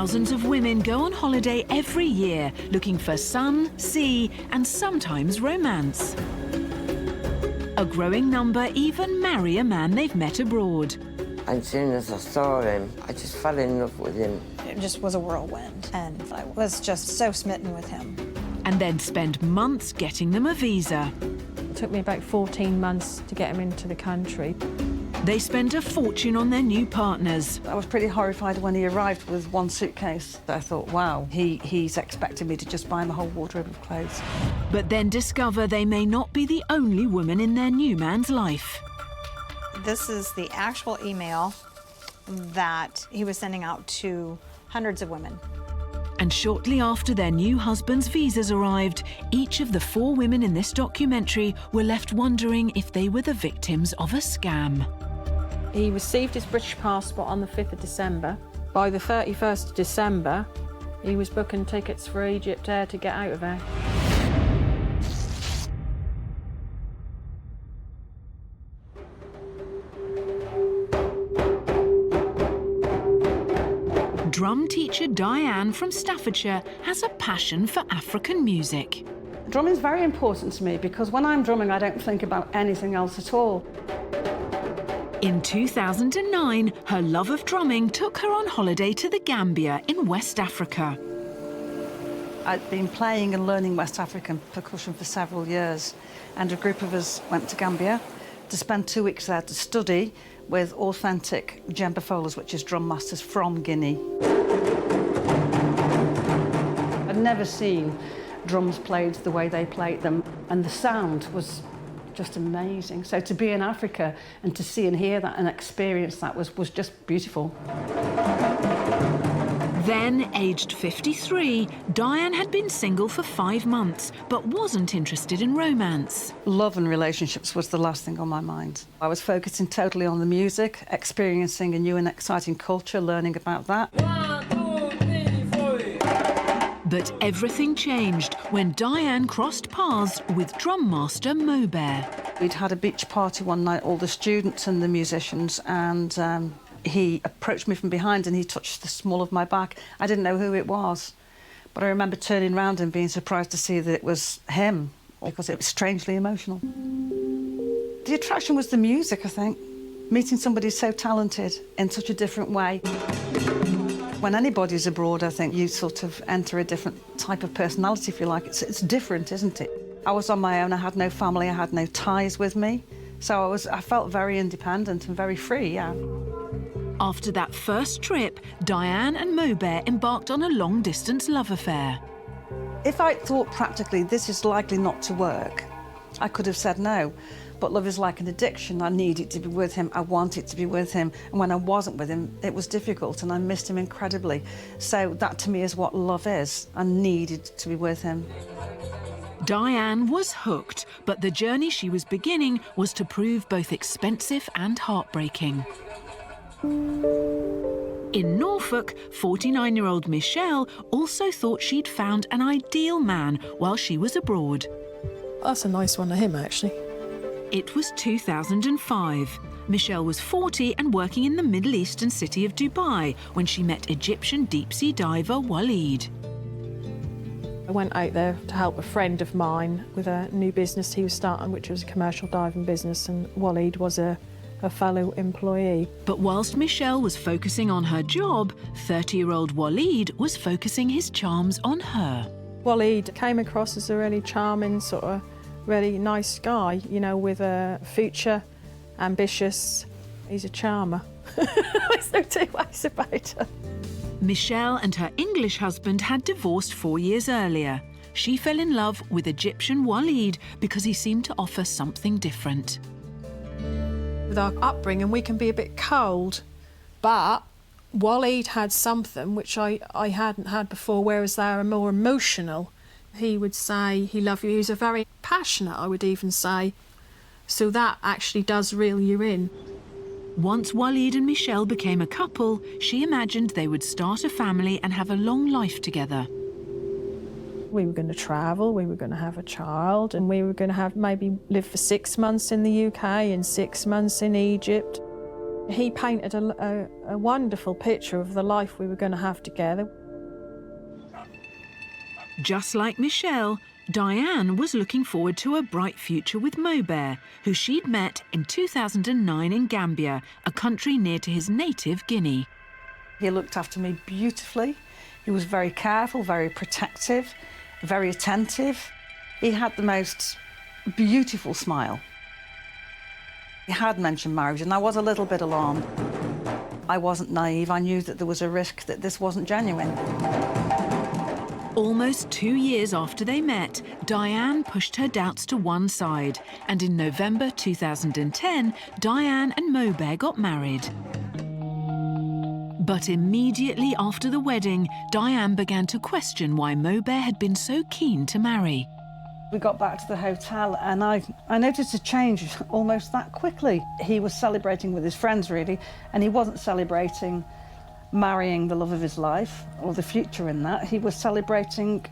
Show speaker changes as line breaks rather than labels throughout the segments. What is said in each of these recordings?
Thousands of women go on holiday every year, looking for sun, sea, and sometimes romance. A growing number even marry a man they've met abroad.
And as soon as I saw him, I just fell in love with him.
It just was a whirlwind, and I was just so smitten with him.
And then spend months getting them a visa.
It took me about 14 months to get him into the country.
They spend a fortune on their new partners.
I was pretty horrified when he arrived with one suitcase. I thought, wow, he's expecting me to just buy him a whole wardrobe of clothes.
But then discover they may not be the only woman in their new man's life.
This is the actual email that he was sending out to hundreds of women.
And shortly after their new husband's visas arrived, each of the 4 women in this documentary were left wondering if they were the victims of a scam.
He received his British passport on the 5th of December. By the 31st of December, he was booking tickets for Egypt Air to get out of there.
Drum teacher Diane from Staffordshire has a passion for African music.
Drumming is very important to me because when I'm drumming, I don't think about anything else at all.
In 2009, her love of drumming took her on holiday to the Gambia in West Africa.
I'd been playing and learning West African percussion for several years, and a group of us went to Gambia to spend 2 weeks there to study with authentic djembe followers, which is drum masters from Guinea. I'd never seen drums played the way they played them, and the sound was just amazing. So to be in Africa and to see and hear that and experience that was just beautiful.
Then, aged 53, Diane had been single for 5 months, but wasn't interested in romance.
Love and relationships was the last thing on my mind. I was focusing totally on the music, experiencing a new and exciting culture, learning about that.
1, 2, 3, 4.
But everything changed when Diane crossed paths with drum master Mobert.
We'd had a beach party one night, all the students and the musicians, and he approached me from behind and he touched the small of my back. I didn't know who it was, but I remember turning around and being surprised to see that it was him, because it was strangely emotional. The attraction was the music, I think. Meeting somebody so talented in such a different way. When anybody's abroad, I think you sort of enter a different type of personality, if you like. It's different, isn't it? I was on my own, I had no family, I had no ties with me. So I felt very independent and very free, yeah.
After that first trip, Diane and Mobert embarked on a long-distance love affair.
If I thought practically this is likely not to work, I could have said no. But love is like an addiction. I needed to be with him, I wanted to be with him, and when I wasn't with him, it was difficult and I missed him incredibly. So that to me is what love is. I needed to be with him.
Diane was hooked, but the journey she was beginning was to prove both expensive and heartbreaking. In Norfolk, 49-year-old Michelle also thought she'd found an ideal man while she was abroad.
That's a nice one of him, actually.
It was 2005. Michelle was 40 and working in the Middle Eastern city of Dubai when she met Egyptian deep-sea diver Waleed.
I went out there to help a friend of mine with a new business he was starting, which was a commercial diving business, and Waleed was a fellow employee.
But whilst Michelle was focusing on her job, 30-year-old Waleed was focusing his charms on her.
Waleed came across as a really charming, sort of really nice guy, you know, with a future, ambitious. He's a charmer. There's no two ways about it.
Michelle and her English husband had divorced 4 years earlier. She fell in love with Egyptian Waleed because he seemed to offer something different.
With our upbringing, we can be a bit cold, but Waleed had something which I hadn't had before, whereas they are more emotional. He would say he loved you. He was a very passionate, I would even say. So that actually does reel you in.
Once Waleed and Michelle became a couple, she imagined they would start a family and have a long life together.
We were going to travel, we were going to have a child, and we were going to have maybe live for 6 months in the UK and 6 months in Egypt. He painted a wonderful picture of the life we were going to have together.
Just like Michelle, Diane was looking forward to a bright future with Mobert, who she'd met in 2009 in Gambia, a country near to his native Guinea.
He looked after me beautifully. He was very careful, very protective, very attentive. He had the most beautiful smile. He had mentioned marriage, and I was a little bit alarmed. I wasn't naive. I knew that there was a risk that this wasn't genuine.
Almost 2 years after they met, Diane pushed her doubts to one side, and in November 2010, Diane and Mobert got married. But immediately after the wedding, Diane began to question why Mobert had been so keen to marry.
We got back to the hotel and I noticed a change almost that quickly. He was celebrating with his friends, really, and he wasn't celebrating marrying the love of his life or the future in that. He was celebrating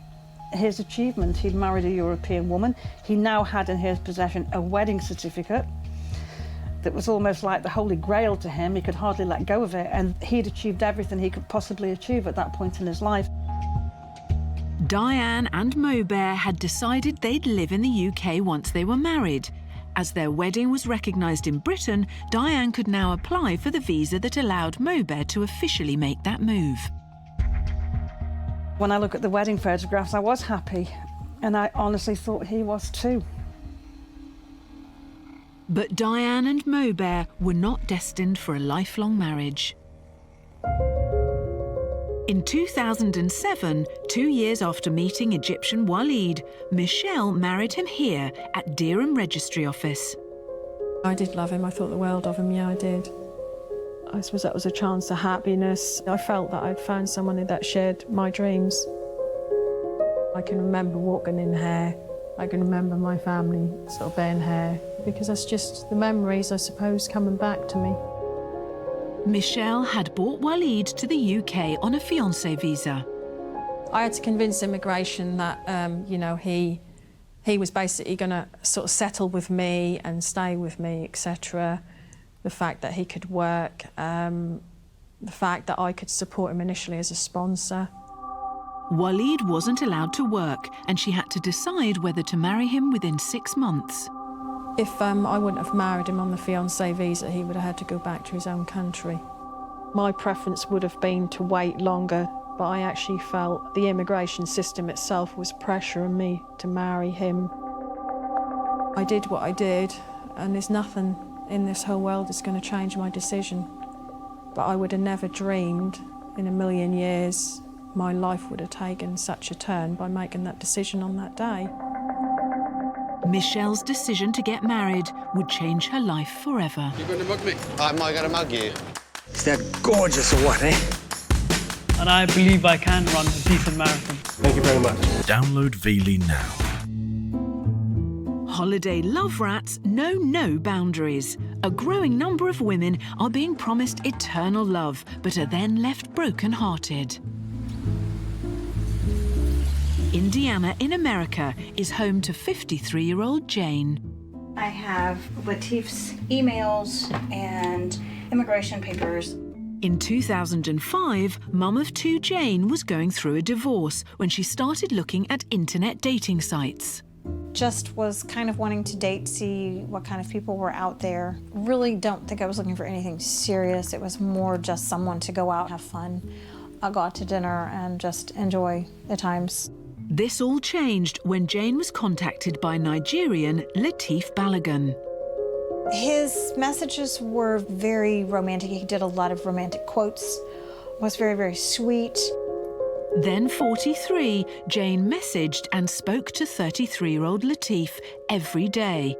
his achievement. He'd married a European woman. He now had in his possession a wedding certificate that was almost like the Holy Grail to him. He could hardly let go of it, and he'd achieved everything he could possibly achieve at that point in his life.
Diane and Mobert had decided they'd live in the UK once they were married. As their wedding was recognised in Britain, Diane could now apply for the visa that allowed Mobert to officially make that move.
When I look at the wedding photographs, I was happy, and I honestly thought he was too.
But Diane and Mobert were not destined for a lifelong marriage. In 2007, 2 years after meeting Egyptian Waleed, Michelle married him here at Dereham Registry Office.
I did love him. I thought the world of him, yeah, I did. I suppose that was a chance of happiness. I felt that I'd found someone that shared my dreams. I can remember walking in hair. I can remember my family sort of bearing hair, because that's just the memories, I suppose, coming back to me.
Michelle had brought Waleed to the UK on a fiancé visa.
I had to convince immigration that, you know, he was basically going to sort of settle with me and stay with me, etc. The fact that he could work, the fact that I could support him initially as a sponsor.
Waleed wasn't allowed to work, and she had to decide whether to marry him within 6 months.
If I wouldn't have married him on the fiancé visa, he would have had to go back to his own country. My preference would have been to wait longer, but I actually felt the immigration system itself was pressuring me to marry him. I did what I did, and there's nothing in this whole world that's going to change my decision. But I would have never dreamed in a million years my life would have taken such a turn by making that decision on that day.
Michelle's decision to get married would change her life forever.
You going to mug me? Am I going to mug you?
Is that gorgeous or what, eh?
And I believe I can run a decent marathon.
Thank you very much.
Download Veely now.
Holiday love rats know no boundaries. A growing number of women are being promised eternal love, but are then left broken-hearted. Indiana in America is home to 53-year-old Jane.
I have Latif's emails and immigration papers.
In 2005, mum of two Jane was going through a divorce when she started looking at internet dating sites.
Just was kind of wanting to date, see what kind of people were out there. Really don't think I was looking for anything serious. It was more just someone to go out, have fun, go out to dinner, and just enjoy the times.
This all changed when Jane was contacted by Nigerian Latif Balogun.
His messages were very romantic. He did a lot of romantic quotes, was very, very sweet.
Then 43, Jane messaged and spoke to 33-year-old Latif every day.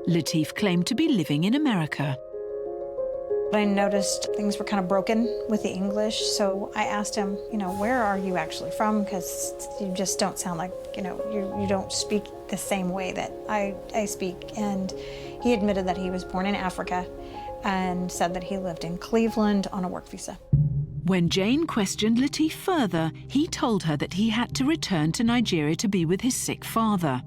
Latif claimed to be living in America.
I noticed things were kind of broken with the English, so I asked him, you know, where are you actually from? Because you just don't sound like, you know, you don't speak the same way that I speak. And he admitted that he was born in Africa and said that he lived in Cleveland on a work visa.
When Jane questioned Latif further, he told her that he had to return to Nigeria to be with his sick father.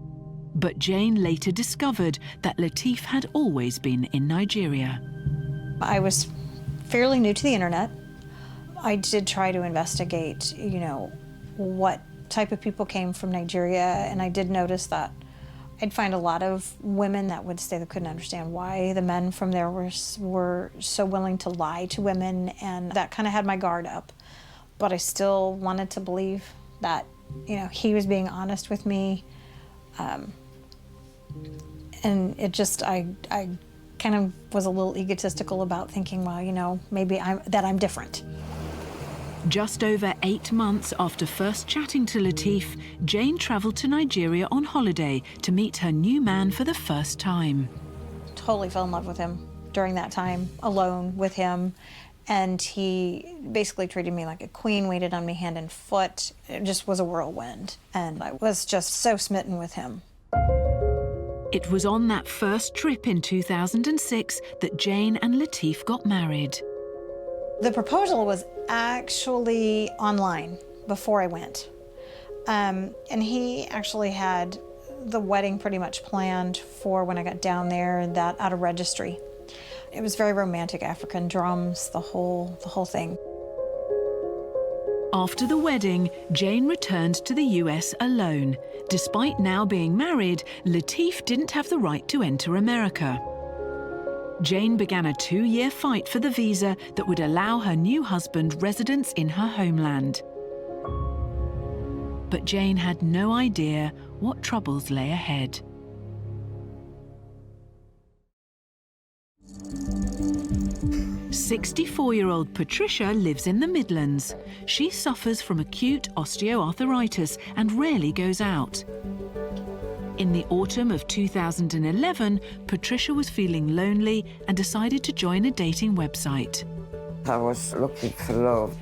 But Jane later discovered that Latif had always been in Nigeria.
I was fairly new to the internet. I did try to investigate, what type of people came from Nigeria, and I did notice that I'd find a lot of women that would say they couldn't understand why the men from there were so willing to lie to women, and that kind of had my guard up. But I still wanted to believe that, he was being honest with me. And it just, I kind of was a little egotistical about thinking, well, maybe I'm different.
Just over 8 months after first chatting to Latif, Jane travelled to Nigeria on holiday to meet her new man for the first time.
Totally fell in love with him during that time, alone with him. And he basically treated me like a queen, waited on me hand and foot. It just was a whirlwind. And I was just so smitten with him.
It was on that first trip in 2006 that Jane and Latif got married.
The proposal was actually online before I went. And he actually had the wedding pretty much planned for when I got down there, and that out of registry. It was very romantic, African drums, the whole thing.
After the wedding, Jane returned to the US alone. Despite now being married, Latif didn't have the right to enter America. Jane began a 2-year fight for the visa that would allow her new husband residence in her homeland. But Jane had no idea what troubles lay ahead. "64-year-old Patricia lives in the Midlands. She suffers from acute osteoarthritis and rarely goes out. In the autumn of 2011, Patricia was feeling lonely and decided to join a dating website.
I was looking for love.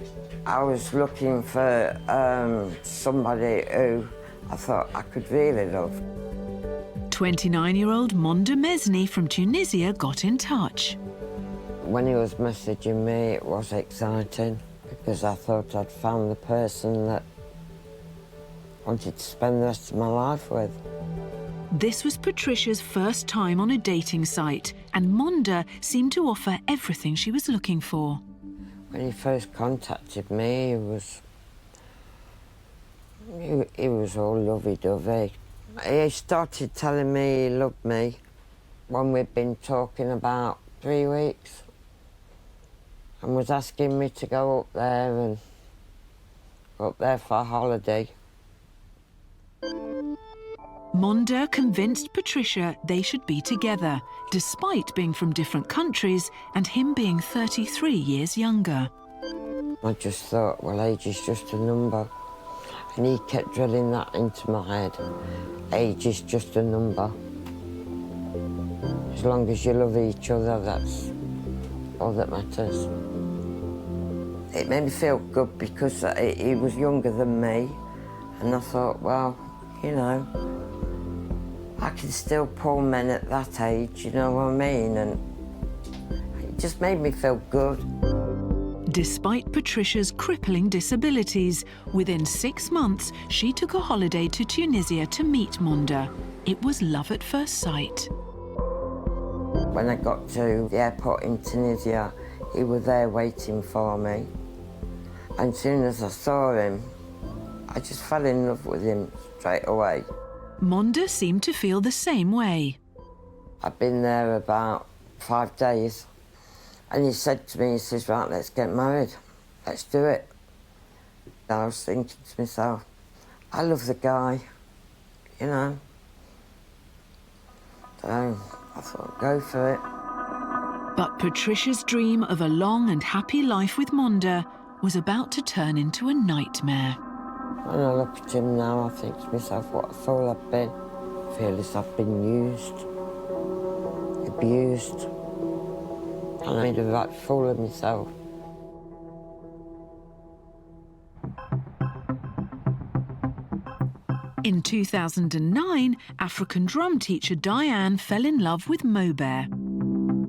I was looking for somebody who I thought I could really love.
29-year-old Monda Mesni from Tunisia got in touch.
When he was messaging me, it was exciting because I thought I'd found the person that I wanted to spend the rest of my life with.
This was Patricia's first time on a dating site, and Monda seemed to offer everything she was looking for.
When he first contacted me, he was all lovey-dovey. He started telling me he loved me when we'd been talking about 3 weeks, and was asking me to go up there for a holiday.
Monda convinced Patricia they should be together, despite being from different countries and him being 33 years younger.
I just thought, well, age is just a number. And he kept drilling that into my head. Age is just a number. As long as you love each other, that's all that matters. It made me feel good because he was younger than me. And I thought, well, I can still pull men at that age, you know what I mean? And it just made me feel good.
Despite Patricia's crippling disabilities, within 6 months, she took a holiday to Tunisia to meet Monda. It was love at first sight.
When I got to the airport in Tunisia, he was there waiting for me. And as soon as I saw him, I just fell in love with him straight away.
Monda seemed to feel the same way.
I'd been there about 5 days, and he said to me, he says, right, let's get married. Let's do it. I was thinking to myself, I love the guy, So I thought, go for it.
But Patricia's dream of a long and happy life with Monda was about to turn into a nightmare.
When I look at him now, I think to myself, what a fool I've been. I feel as I've been used, abused, and I made a right fool of myself.
In 2009, African drum teacher Diane fell in love with Mobear.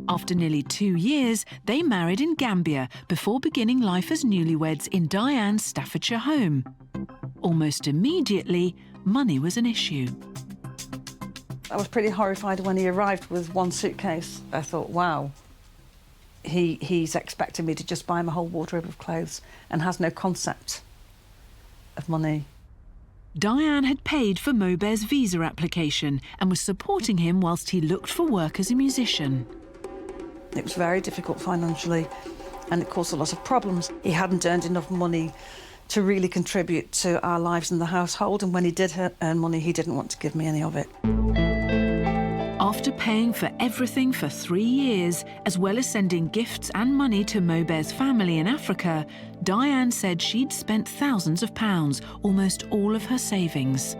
After nearly 2 years, they married in Gambia before beginning life as newlyweds in Diane's Staffordshire home. Almost immediately, money was an issue.
I was pretty horrified when he arrived with 1 suitcase. I thought, wow, He's expecting me to just buy him a whole wardrobe of clothes and has no concept of money.
Diane had paid for Mober's visa application and was supporting him whilst he looked for work as a musician.
It was very difficult financially, and it caused a lot of problems. He hadn't earned enough money to really contribute to our lives in the household, and when he did earn money, he didn't want to give me any of it.
After paying for everything for 3 years, as well as sending gifts and money to Mober's family in Africa, Diane said she'd spent thousands of pounds, almost all of her savings.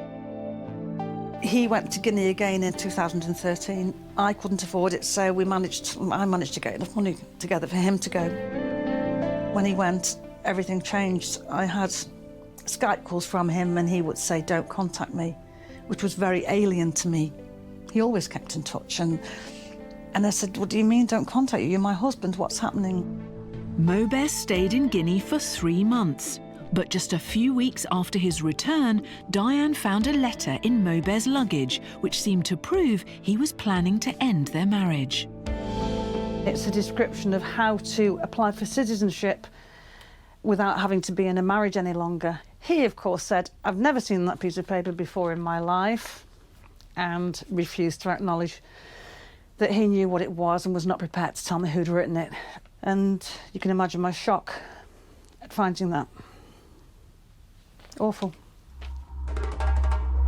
He went to Guinea again in 2013. I couldn't afford it, so I managed to get enough money together for him to go. When he went, everything changed. I had Skype calls from him and he would say, "Don't contact me," which was very alien to me. He always kept in touch, and I said, "What do you mean, don't contact you? You're my husband, what's happening?"
Mober stayed in Guinea for 3 months, but just a few weeks after his return, Diane found a letter in Mober's luggage, which seemed to prove he was planning to end their marriage.
It's a description of how to apply for citizenship without having to be in a marriage any longer. He, of course, said, "I've never seen that piece of paper before in my life," and refused to acknowledge that he knew what it was and was not prepared to tell me who'd written it. And you can imagine my shock at finding that. Awful.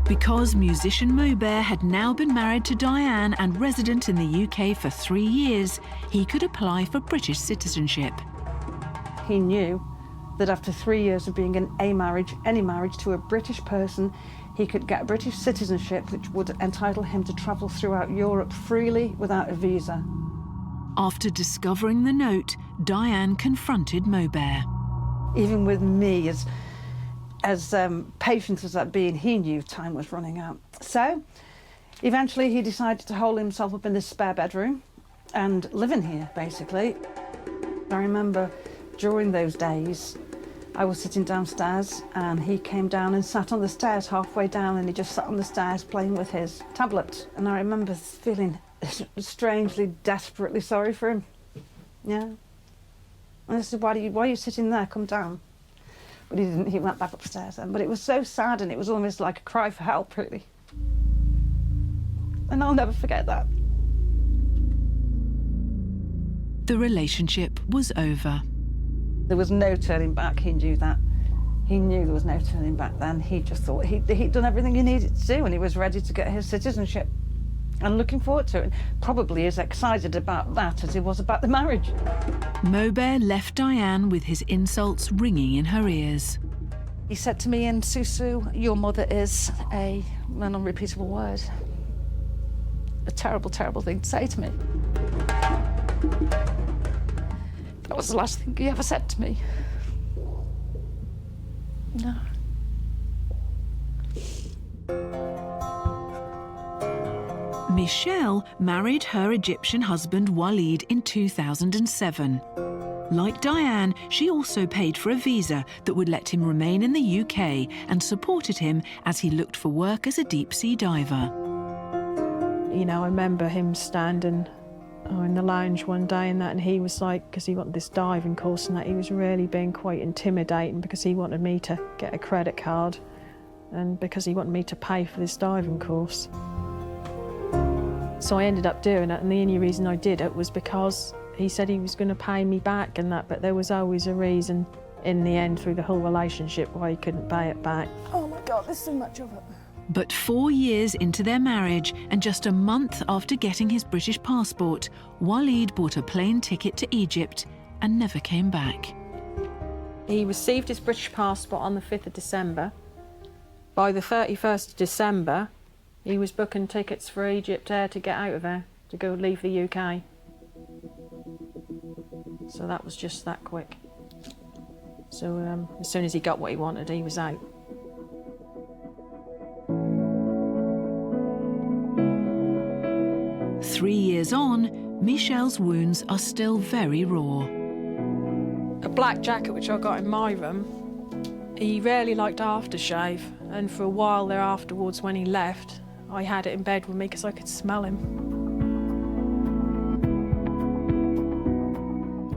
Because musician Mober had now been married to Diane and resident in the UK for 3 years, he could apply for British citizenship.
He knew that after 3 years of being in any marriage to a British person, he could get British citizenship, which would entitle him to travel throughout Europe freely without a visa.
After discovering the note, Diane confronted Mober.
Even with me, as patient as that being, he knew time was running out. So, eventually he decided to hole himself up in this spare bedroom and live in here, basically. I remember during those days, I was sitting downstairs and he came down and sat on the stairs halfway down, and he just sat on the stairs playing with his tablet. And I remember feeling strangely, desperately sorry for him. Yeah. And I said, why are you sitting there? Come down. But he didn't, he went back upstairs then. But it was so sad, and it was almost like a cry for help, really. And I'll never forget that.
The relationship was over.
There was no turning back, he knew that. He knew there was no turning back then. He just thought he'd done everything he needed to do, and he was ready to get his citizenship. And looking forward to it. Probably as excited about that as he was about the marriage.
Mober left Diane with his insults ringing in her ears.
He said to me in Susu, "Your mother is an unrepeatable word." A terrible, terrible thing to say to me. That was the last thing he ever said to me. No.
Michelle married her Egyptian husband Walid in 2007. Like Diane, she also paid for a visa that would let him remain in the UK and supported him as he looked for work as a deep-sea diver.
You know, I remember him standing in the lounge one day and he was like, because he wanted this diving course and that, he was really being quite intimidating because he wanted me to get a credit card and because he wanted me to pay for this diving course. So I ended up doing it, and the only reason I did it was because he said he was going to pay me back and that, but there was always a reason in the end through the whole relationship why he couldn't pay it back.
Oh my God, there's so much of it.
But 4 years into their marriage, and just a month after getting his British passport, Walid bought a plane ticket to Egypt and never came back.
He received his British passport on the 5th of December. By the 31st of December, he was booking tickets for Egypt Air to get out of there, to go leave the UK. So that was just that quick. So as soon as he got what he wanted, he was out.
Three years on, Michelle's wounds are still very raw.
A black jacket which I got in my room, he rarely liked aftershave, and for a while there afterwards when he left, I had it in bed with me because I could smell him.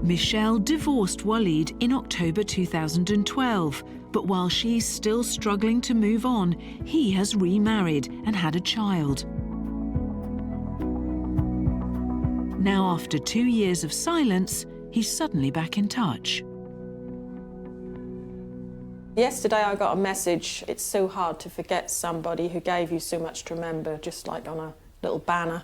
Michelle divorced Waleed in October 2012, but while she's still struggling to move on, he has remarried and had a child. Now, after 2 years of silence, he's suddenly back in touch.
Yesterday I got a message. It's so hard to forget somebody who gave you so much to remember, just like on a little banner.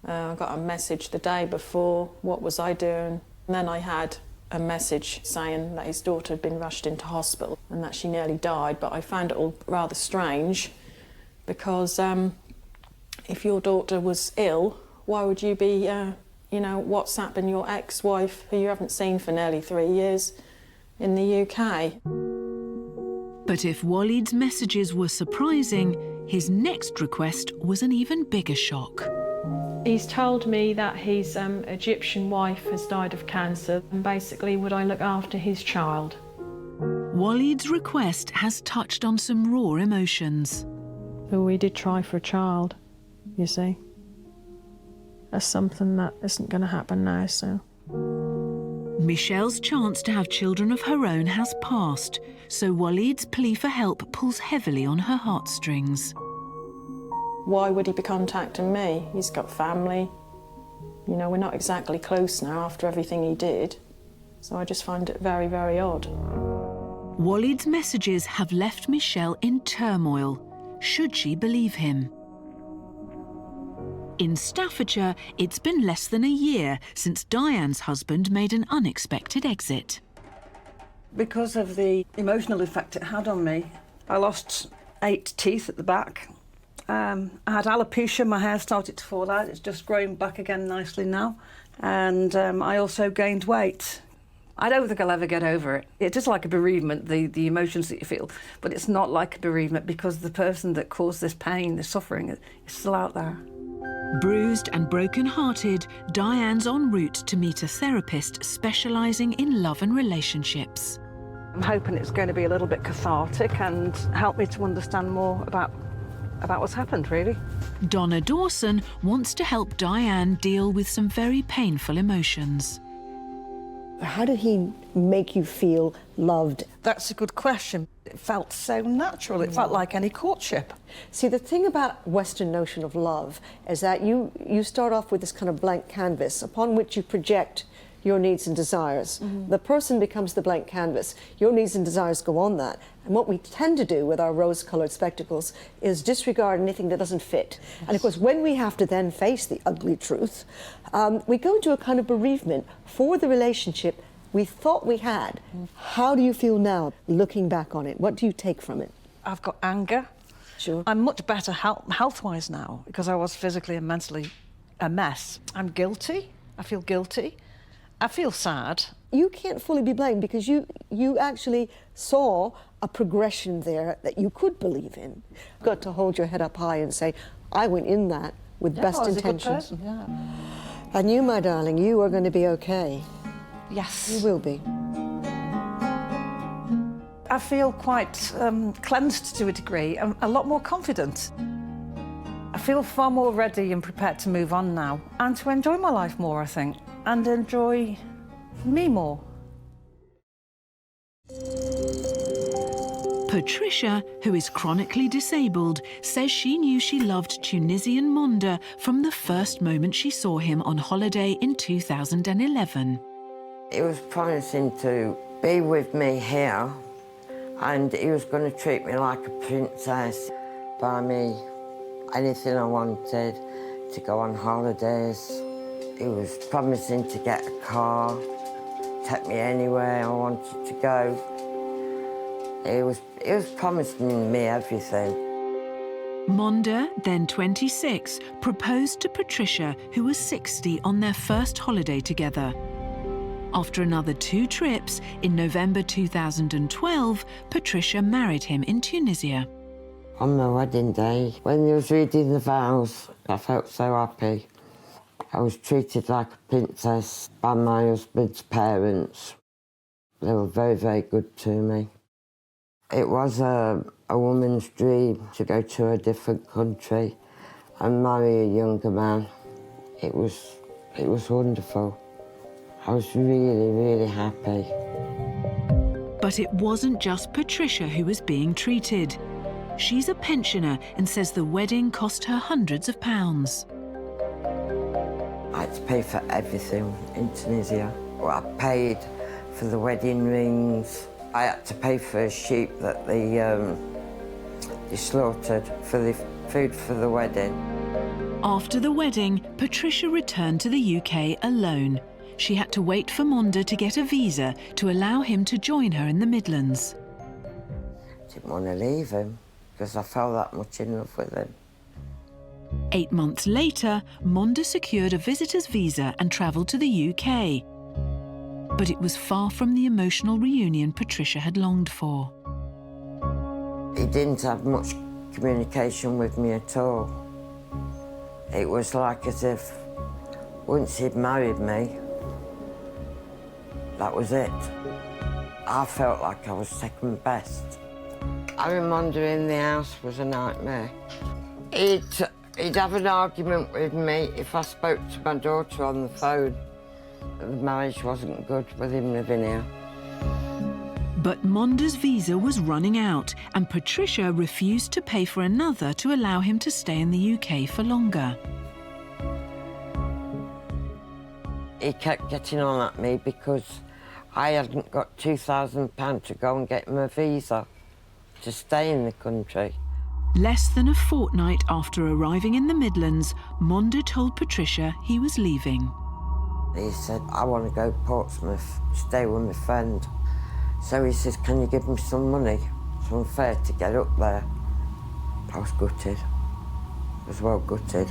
I got a message the day before, what was I doing? And then I had a message saying that his daughter had been rushed into hospital and that she nearly died, but I found it all rather strange because if your daughter was ill, why would you be, WhatsApping your ex-wife who you haven't seen for nearly 3 years in the UK?
But if Waleed's messages were surprising, his next request was an even bigger shock.
He's told me that his Egyptian wife has died of cancer and basically would I look after his child.
Waleed's request has touched on some raw emotions.
But we did try for a child, you see. That's something that isn't going to happen now, so.
Michelle's chance to have children of her own has passed, so Waleed's plea for help pulls heavily on her heartstrings.
Why would he be contacting me? He's got family. You know, we're not exactly close now after everything he did. So I just find it very, very odd.
Waleed's messages have left Michelle in turmoil. Should she believe him? In Staffordshire, it's been less than a year since Diane's husband made an unexpected exit.
Because of the emotional effect it had on me, I lost 8 teeth at the back. I had alopecia, my hair started to fall out. It's just growing back again nicely now. And I also gained weight. I don't think I'll ever get over it. It is like a bereavement, the emotions that you feel, but it's not like a bereavement because the person that caused this pain, this suffering, is still out there.
Bruised and broken-hearted, Diane's en route to meet a therapist specialising in love and relationships.
I'm hoping it's going to be a little bit cathartic and help me to understand more about what's happened, really.
Donna Dawson wants to help Diane deal with some very painful emotions.
How did he make you feel loved?
That's a good question. It felt so natural. It felt like any courtship.
See, the thing about Western notion of love is that you start off with this kind of blank canvas upon which you project your needs and desires. The person becomes the blank canvas. Your needs and desires go on that. And what we tend to do with our rose-coloured spectacles is disregard anything that doesn't fit. Yes. And of course, when we have to then face the ugly truth, we go into a kind of bereavement for the relationship we thought we had. How do you feel now, looking back on it? What do you take from it?
I've got anger.
Sure.
I'm much better health-wise now because I was physically and mentally a mess. I'm guilty. I feel guilty. I feel sad.
You can't fully be blamed because you actually saw a progression there that you could believe in. You've got to hold your head up high and say, I went in that with best intentions.
A good person, yeah.
And you, my darling, you are going to be okay.
Yes.
You will be.
I feel quite cleansed to a degree, and a lot more confident. I feel far more ready and prepared to move on now and to enjoy my life more, I think, and enjoy me more.
Patricia, who is chronically disabled, says she knew she loved Tunisian Monda from the first moment she saw him on holiday in 2011.
He was promising to be with me here and he was going to treat me like a princess, buy me anything I wanted, to go on holidays. He was promising to get a car, take me anywhere I wanted to go. He was promising me everything.
Monda, then 26, proposed to Patricia, who was 60, on their first holiday together. After another 2 trips, in November 2012, Patricia married him in Tunisia.
On my wedding day, when he was reading the vows, I felt so happy. I was treated like a princess by my husband's parents. They were very, very good to me. It was a woman's dream to go to a different country and marry a younger man. It was wonderful. I was really, really happy.
But it wasn't just Patricia who was being treated. She's a pensioner and says the wedding cost her hundreds of pounds.
I had to pay for everything in Tunisia. Well, I paid for the wedding rings. I had to pay for a sheep that they slaughtered for the food for the wedding.
After the wedding, Patricia returned to the UK alone. She had to wait for Monda to get a visa to allow him to join her in the Midlands.
I didn't want to leave him because I fell that much in love with him.
8 months later, Monda secured a visitor's visa and travelled to the UK. But it was far from the emotional reunion Patricia had longed for.
He didn't have much communication with me at all. It was like as if once he'd married me, that was it. I felt like I was second best. Having Monda in the house was a nightmare. He'd have an argument with me if I spoke to my daughter on the phone. The marriage wasn't good with him living here.
But Monda's visa was running out, and Patricia refused to pay for another to allow him to stay in the UK for longer.
He kept getting on at me because I hadn't got £2,000 to go and get him a visa to stay in the country.
Less than a fortnight after arriving in the Midlands, Monda told Patricia he was leaving.
He said, I want to go to Portsmouth, stay with my friend. So he says, can you give me some money, some fare to get up there? I was gutted. I was well gutted.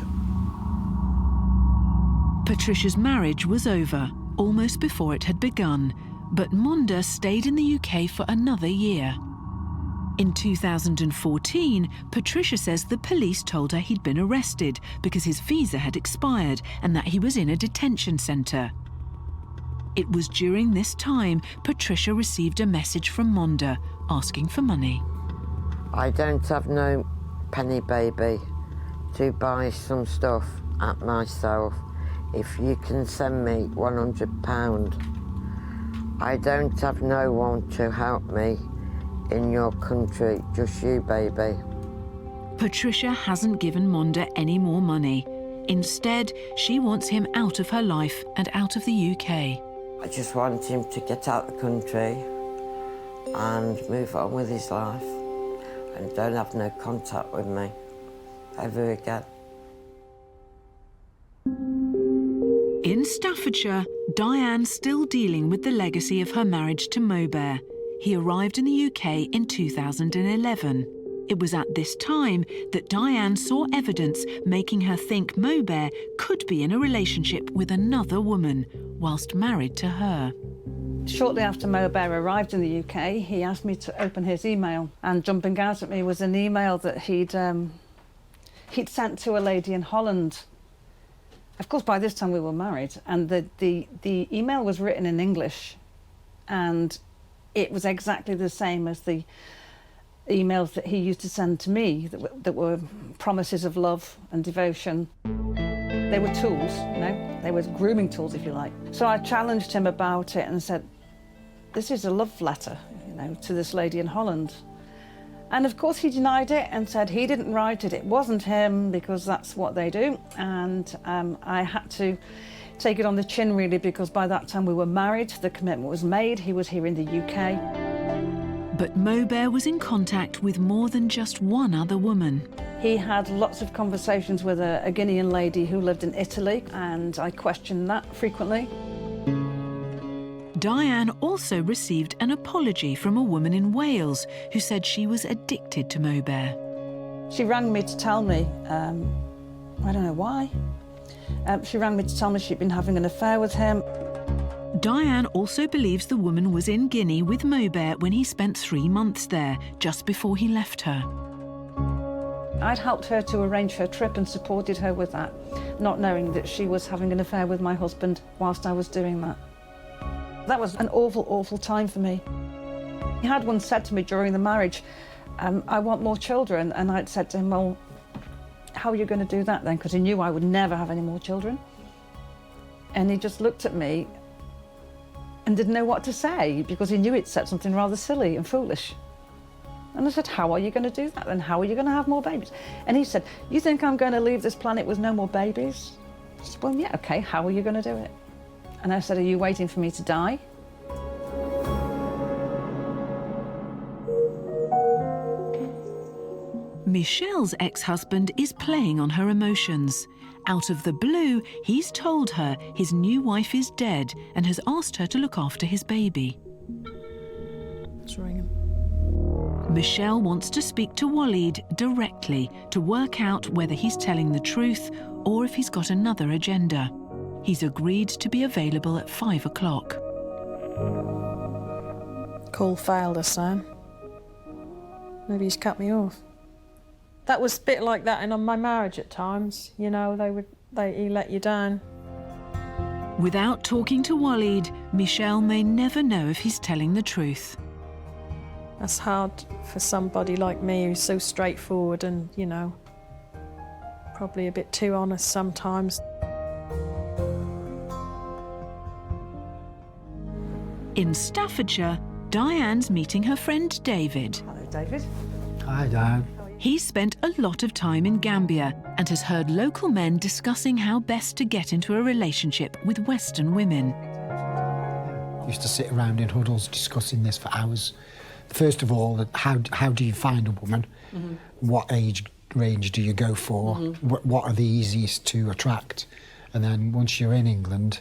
Patricia's marriage was over, almost before it had begun, but Monda stayed in the UK for another year. In 2014, Patricia says the police told her he'd been arrested because his visa had expired and that he was in a detention centre. It was during this time Patricia received a message from Monda asking for money.
I don't have no penny, baby, to buy some stuff at myself. If you can send me £100. I don't have no one to help me in your country, just you, baby.
Patricia hasn't given Monda any more money. Instead, she wants him out of her life and out of the UK.
I just want him to get out of the country and move on with his life and don't have no contact with me ever again.
In Staffordshire, Diane's still dealing with the legacy of her marriage to Mobert. He arrived in the UK in 2011. It was at this time that Diane saw evidence making her think Mobert could be in a relationship with another woman whilst married to her.
Shortly after Mobert arrived in the UK, he asked me to open his email, and jumping out at me was an email that he'd sent to a lady in Holland. Of course, by this time we were married, and the email was written in English, and it was exactly the same as the emails that he used to send to me that were promises of love and devotion. They were tools, you know, they were grooming tools, if you like. So I challenged him about it and said, this is a love letter, you know, to this lady in Holland. And of course he denied it and said he didn't write it, it wasn't him, because that's what they do. And I had to take it on the chin, really, because by that time we were married, the commitment was made, he was here in the UK.
But Mobert was in contact with more than just one other woman.
He had lots of conversations with a Guinean lady who lived in Italy, and I questioned that frequently.
Diane also received an apology from a woman in Wales who said she was addicted to Mobert.
She rang me to tell me, I don't know why, she rang me to tell me she'd been having an affair with him.
Diane also believes the woman was in Guinea with Mobert when he spent 3 months there, just before he left her.
I'd helped her to arrange her trip and supported her with that, not knowing that she was having an affair with my husband whilst I was doing that. That was an awful, awful time for me. He had once said to me during the marriage, I want more children, and I'd said to him, well, how are you going to do that then? Because he knew I would never have any more children. And he just looked at me and didn't know what to say because he knew he'd said something rather silly and foolish. And I said, how are you going to do that? And how are you going to have more babies? And he said, you think I'm going to leave this planet with no more babies? I said, well, yeah, okay, how are you going to do it? And I said, are you waiting for me to die?
Michelle's ex-husband is playing on her emotions. Out of the blue, he's told her his new wife is dead and has asked her to look after his baby.
Let's ring him.
Michelle wants to speak to Waleed directly to work out whether he's telling the truth or if he's got another agenda. He's agreed to be available at 5 o'clock.
Call failed us, Sam. Maybe he's cut me off. That was a bit like that in my marriage at times. You know, he let you down.
Without talking to Waleed, Michelle may never know if he's telling the truth.
That's hard for somebody like me who's so straightforward and, you know, probably a bit too honest sometimes.
In Staffordshire, Diane's meeting her friend David.
Hello, David.
Hi, Diane.
He's spent a lot of time in Gambia and has heard local men discussing how best to get into a relationship with Western women.
Used to sit around in huddles discussing this for hours. First of all, how do you find a woman? Mm-hmm. What age range do you go for? Mm-hmm. What are the easiest to attract? And then once you're in England,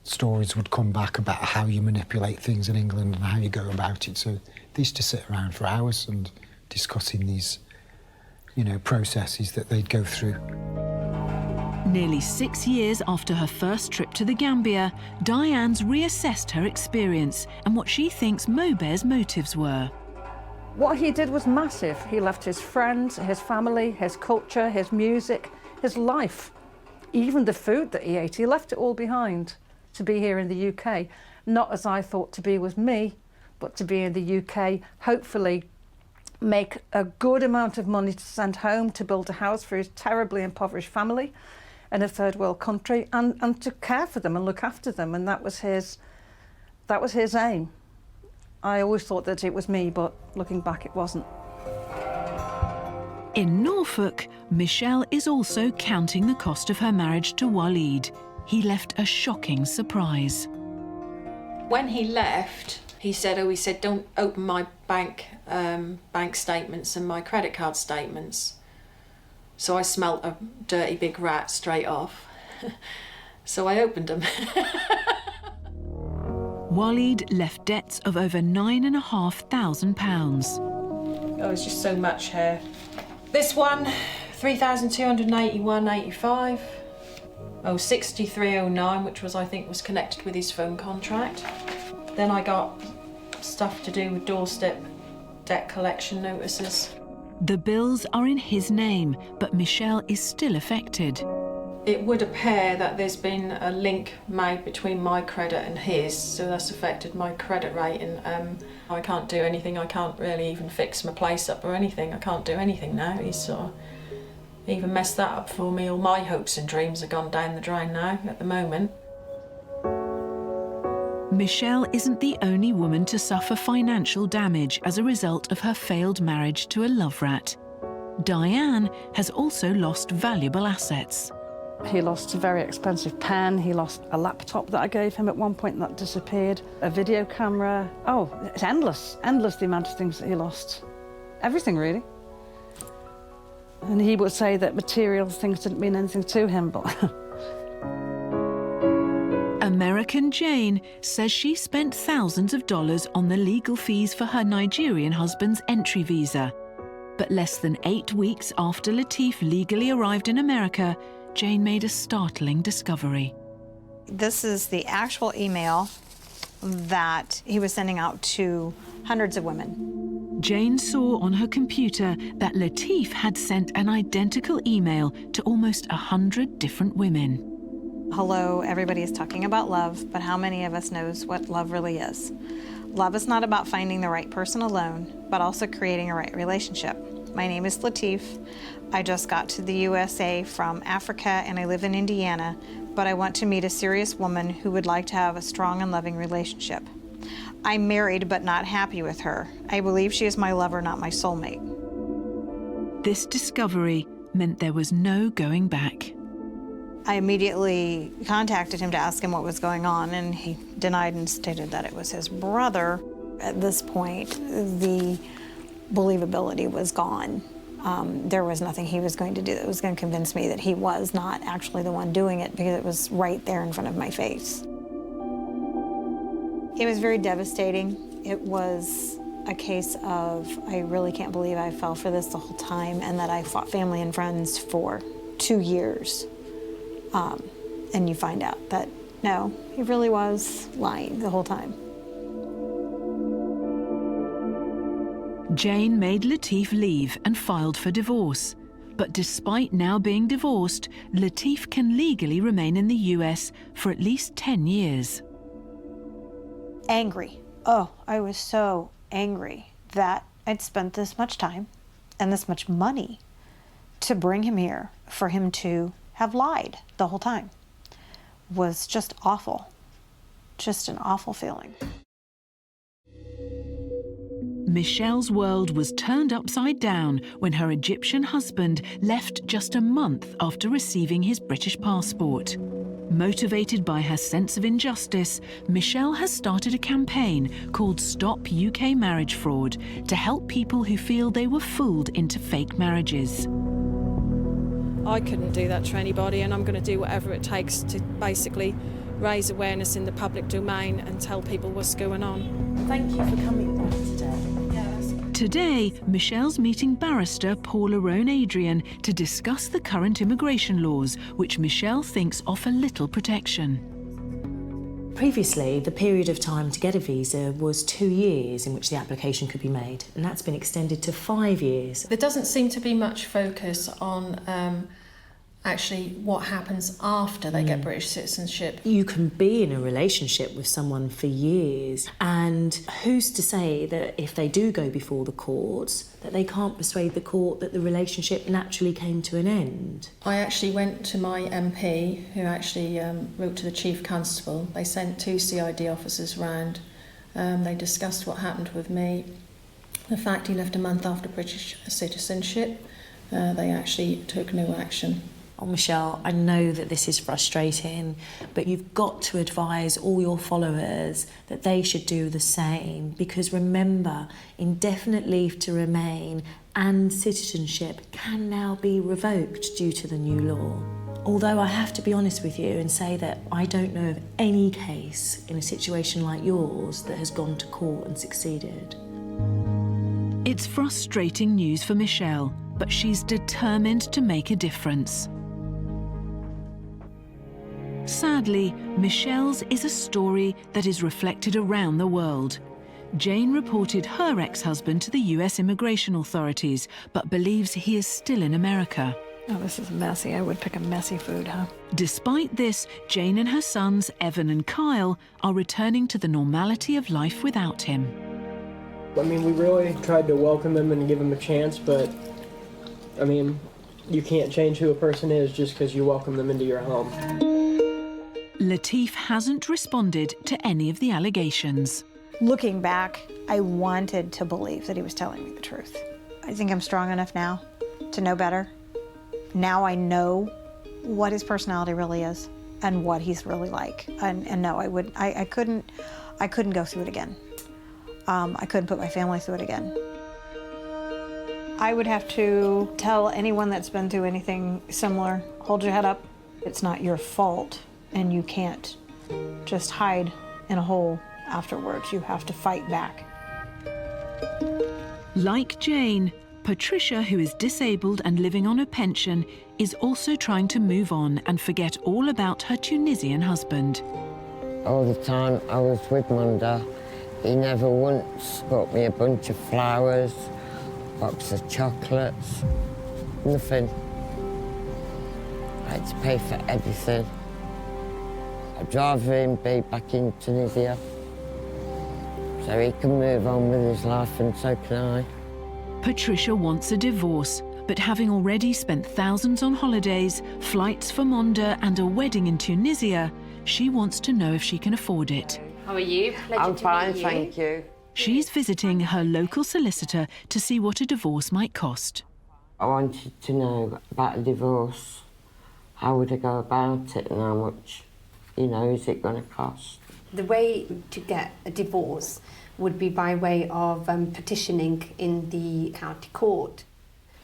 stories would come back about how you manipulate things in England and how you go about it. So they used to sit around for hours and discussing these, you know, processes that they'd go through.
Nearly 6 years after her first trip to the Gambia, Diane's reassessed her experience and what she thinks Mobe's motives were.
What he did was massive. He left his friends, his family, his culture, his music, his life. Even the food that he ate, he left it all behind to be here in the UK. Not as I thought to be with me, but to be in the UK, hopefully make a good amount of money to send home to build a house for his terribly impoverished family in a third world country and to care for them and look after them. And that was his aim. I always thought that it was me, but looking back, it wasn't.
In Norfolk, Michelle is also counting the cost of her marriage to Waleed. He left a shocking surprise.
When he left, he said, don't open my bank statements and my credit card statements. So I smelt a dirty big rat straight off. So I opened them.
Waleed left debts of over £9,500.
Oh, it's just so much here. This one, £3,281.85. Oh, 6309, which was, I think, was connected with his phone contract. Then I got stuff to do with doorstep debt collection notices.
The bills are in his name, but Michelle is still affected.
It would appear that there's been a link made between my credit and his, so that's affected my credit rating. I can't do anything. I can't really even fix my place up or anything. I can't do anything now. He's sort of even messed that up for me. All my hopes and dreams have gone down the drain now at the moment.
Michelle isn't the only woman to suffer financial damage as a result of her failed marriage to a love rat. Diane has also lost valuable assets.
He lost a very expensive pen, he lost a laptop that I gave him at one point that disappeared, a video camera. Oh, it's endless the amount of things that he lost. Everything, really. And he would say that material things didn't mean anything to him, but...
American Jane says she spent thousands of dollars on the legal fees for her Nigerian husband's entry visa. But less than 8 weeks after Latif legally arrived in America, Jane made a startling discovery.
This is the actual email that he was sending out to hundreds of women.
Jane saw on her computer that Latif had sent an identical email to almost 100 different women.
Hello, everybody is talking about love, but how many of us knows what love really is? Love is not about finding the right person alone, but also creating a right relationship. My name is Latif. I just got to the USA from Africa and I live in Indiana. but I want to meet a serious woman who would like to have a strong and loving relationship. I'm married but not happy with her. I believe she is my lover, not my soulmate.
This discovery meant there was no going back.
I immediately contacted him to ask him what was going on, and he denied and stated that it was his brother. At this point, the believability was gone. There was nothing he was going to do that was going to convince me that he was not actually the one doing it, because it was right there in front of my face. It was very devastating. It was a case of, I really can't believe I fell for this the whole time, and that I fought family and friends for 2 years. And you find out that, no, he really was lying the whole time.
Jane made Latif leave and filed for divorce. But despite now being divorced, Latif can legally remain in the US for at least 10 years.
Angry. Oh, I was so angry that I'd spent this much time and this much money to bring him here, for him to have lied the whole time. Was just awful. Just an awful feeling.
Michelle's world was turned upside down when her Egyptian husband left just a month after receiving his British passport. Motivated by her sense of injustice, Michelle has started a campaign called Stop UK Marriage Fraud to help people who feel they were fooled into fake marriages.
I couldn't do that to anybody, and I'm going to do whatever it takes to basically raise awareness in the public domain and tell people what's going on.
Thank you for coming down today.
Today, Michelle's meeting barrister Paula Roan Adrian to discuss the current immigration laws, which Michelle thinks offer little protection.
Previously, the period of time to get a visa was 2 years in which the application could be made, and that's been extended to 5 years.
There doesn't seem to be much focus on actually what happens after they get British citizenship.
You can be in a relationship with someone for years, and who's to say that if they do go before the courts, that they can't persuade the court that the relationship naturally came to an end?
I actually went to my MP, who actually wrote to the Chief Constable. They sent 2 CID officers round. They discussed what happened with me. The fact he left a month after British citizenship, they actually took no action.
Oh, Michelle, I know that this is frustrating, but you've got to advise all your followers that they should do the same, because remember, indefinite leave to remain and citizenship can now be revoked due to the new law. Although I have to be honest with you and say that I don't know of any case in a situation like yours that has gone to court and succeeded.
It's frustrating news for Michelle, but she's determined to make a difference. Sadly, Michelle's is a story that is reflected around the world. Jane reported her ex-husband to the US immigration authorities, but believes he is still in America.
Oh, this is messy. I would pick a messy food, huh?
Despite this, Jane and her sons, Evan and Kyle, are returning to the normality of life without him.
I mean, we really tried to welcome him and give him a chance, but, I mean, you can't change who a person is just because you welcome them into your home.
Latif hasn't responded to any of the allegations.
Looking back, I wanted to believe that he was telling me the truth. I think I'm strong enough now to know better. Now I know what his personality really is and what he's really like. And no, I couldn't go through it again. I couldn't put my family through it again. I would have to tell anyone that's been through anything similar, hold your head up. It's not your fault, and you can't just hide in a hole afterwards. You have to fight back.
Like Jane, Patricia, who is disabled and living on a pension, is also trying to move on and forget all about her Tunisian husband.
All the time I was with Munda, he never once bought me a bunch of flowers, box of chocolates, nothing. I had to pay for everything. I'd rather him be back in Tunisia so he can move on with his life, and so can I.
Patricia wants a divorce, But having already spent thousands on holidays, flights for Monda and a wedding in Tunisia, she wants to know if she can afford it.
How are you?
I'm fine, thank you.
She's visiting her local solicitor to see what a divorce might cost.
I wanted to know about a divorce. How would I go about it and how much, is it going to cost?
The way to get a divorce would be by way of petitioning in the county court.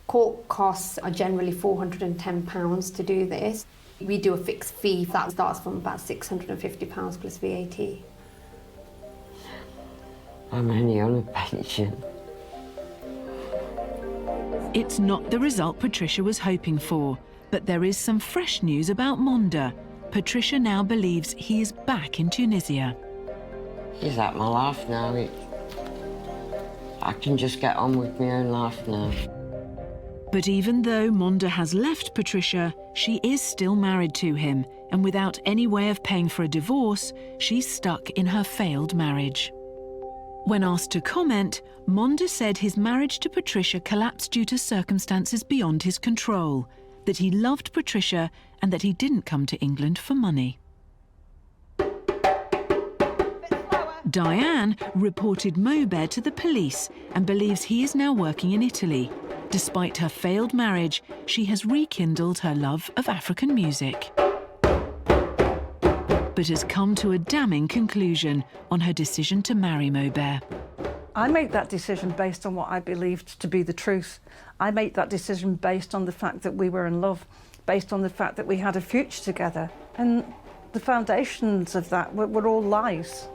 Court costs are generally £410 to do this. We do a fixed fee that starts from about £650 plus VAT.
I'm only on a pension.
It's not the result Patricia was hoping for, but there is some fresh news about Monda. Patricia now believes he is back in Tunisia.
He's at my life now. I can just get on with my own life now.
But even though Monda has left Patricia, she is still married to him, and without any way of paying for a divorce, she's stuck in her failed marriage. When asked to comment, Monda said his marriage to Patricia collapsed due to circumstances beyond his control, that he loved Patricia and that he didn't come to England for money. Diane reported Mobed to the police and believes he is now working in Italy. Despite her failed marriage, she has rekindled her love of African music, but has come to a damning conclusion on her decision to marry Mobed.
I made that decision based on what I believed to be the truth. I made that decision based on the fact that we were in love, based on the fact that we had a future together. And the foundations of that were all lies.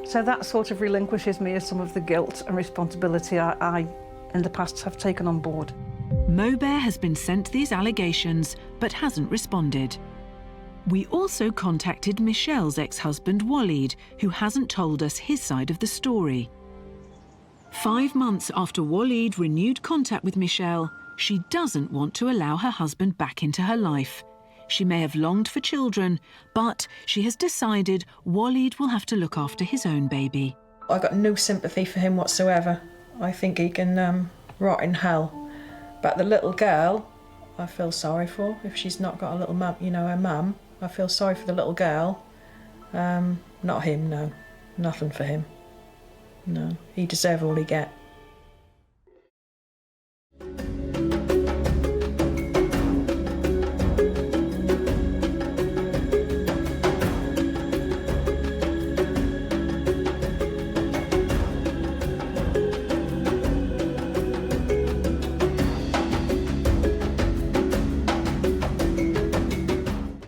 So that sort of relinquishes me of some of the guilt and responsibility I in the past have taken on board.
Mobed has been sent these allegations, but hasn't responded. We also contacted Michelle's ex-husband, Waleed, who hasn't told us his side of the story. 5 months after Waleed renewed contact with Michelle, she doesn't want to allow her husband back into her life. She may have longed for children, but she has decided Waleed will have to look after his own baby.
I got no sympathy for him whatsoever. I think he can rot in hell. But the little girl, I feel sorry for. If she's not got a little mum, her mum, I feel sorry for the little girl. Not him, no. Nothing for him. No, he deserves all he gets.